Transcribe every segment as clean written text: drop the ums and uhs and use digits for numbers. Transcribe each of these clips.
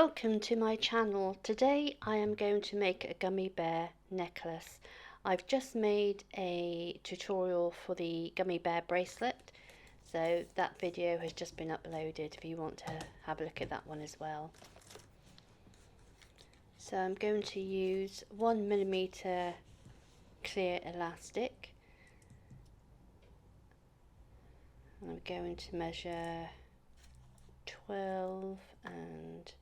Welcome to my channel. Today I am going to make a gummy bear necklace. I've just made a tutorial for the gummy bear bracelet, so that video has just been uploaded if you want to have a look at that one as well. So I'm going to use 1mm clear elastic. I'm going to measure 12 and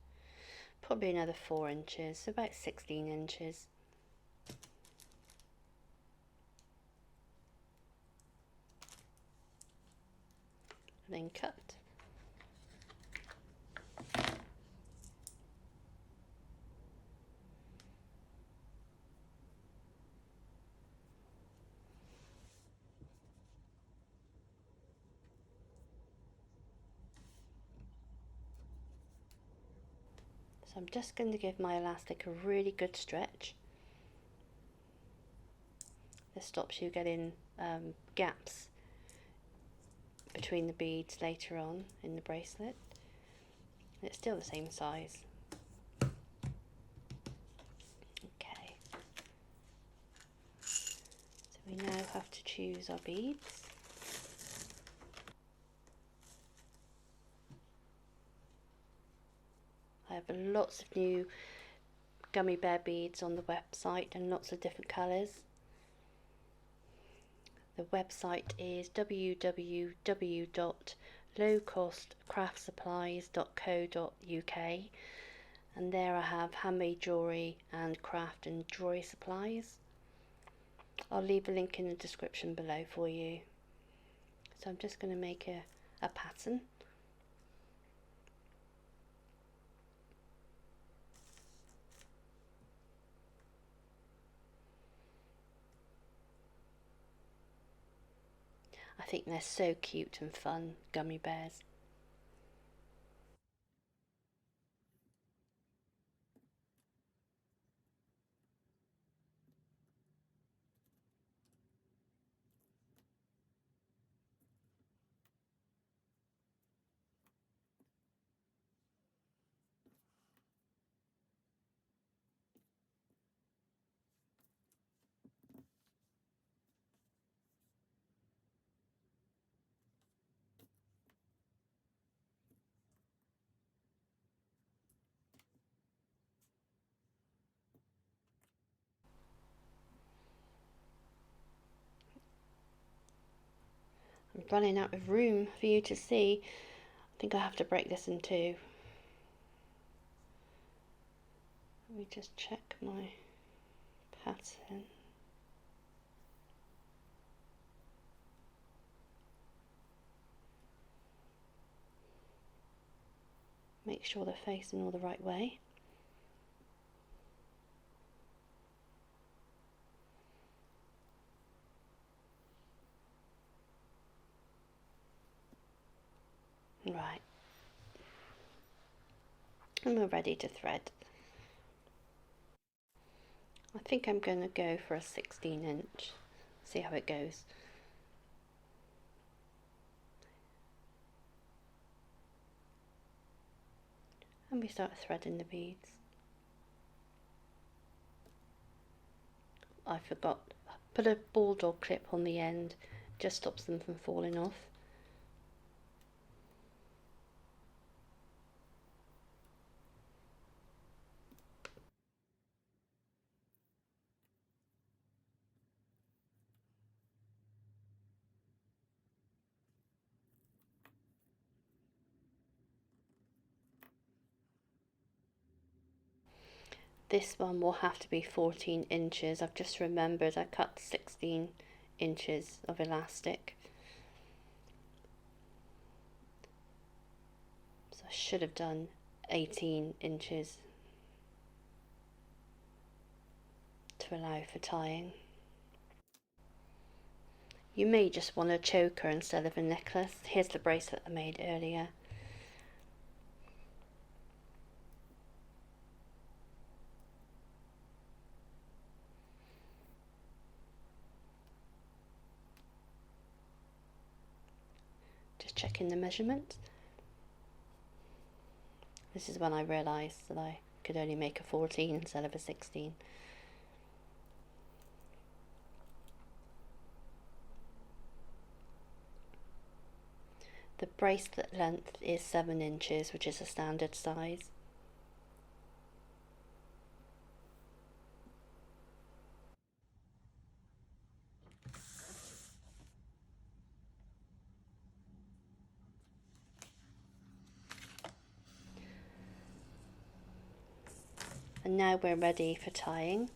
probably another 4 inches, so about 16 inches. Then cut. So I'm just going to give my elastic a really good stretch. This stops you getting gaps between the beads later on in the bracelet. It's still the same size. Okay. So we now have to choose our beads. I have lots of new gummy bear beads on the website and lots of different colours. The website is www.lowcostcraftsupplies.co.uk, and there I have handmade jewellery and craft and jewellery supplies. I'll leave a link in the description below for you. So I'm just going to make a pattern. I think they're so cute and fun, gummy bears. I'm running out of room for you to see. I think I have to break this in two. Let me just check my pattern. Make sure they're facing all the right way. Right. And we're ready to thread. I think I'm going to go for a 16-inch. See how it goes. And we start threading the beads. I forgot, put a bulldog clip on the end, just stops them from falling off. This one will have to be 14 inches. I've just remembered I cut 16 inches of elastic. So I should have done 18 inches to allow for tying. You may just want a choker instead of a necklace. Here's the bracelet I made earlier. Just checking the measurement. This is when I realised that I could only make a 14 instead of a 16. The bracelet length is 7 inches, which is a standard size. And now we're ready for tying.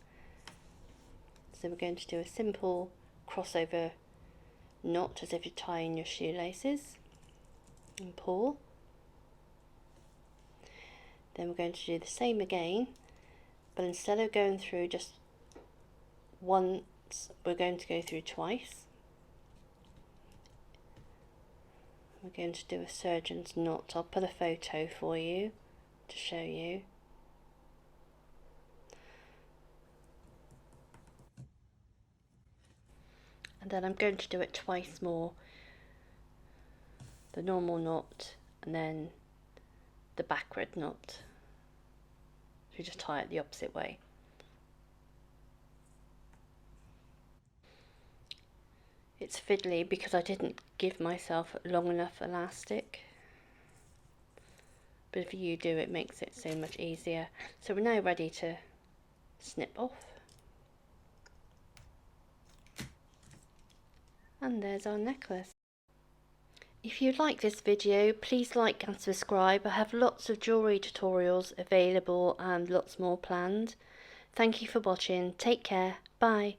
So we're going to do a simple crossover knot as if you're tying your shoelaces, and pull. Then we're going to do the same again, but instead of going through just once, we're going to go through twice. We're going to do a surgeon's knot. I'll put a photo for you to show you. And then I'm going to do it twice more. The normal knot and then the backward knot. So you just tie it the opposite way. It's fiddly because I didn't give myself long enough elastic. But if you do, it makes it so much easier. So we're now ready to snip off. And there's our necklace. If you like this video, please like and subscribe. I have lots of jewellery tutorials available and lots more planned. Thank you for watching. Take care. Bye.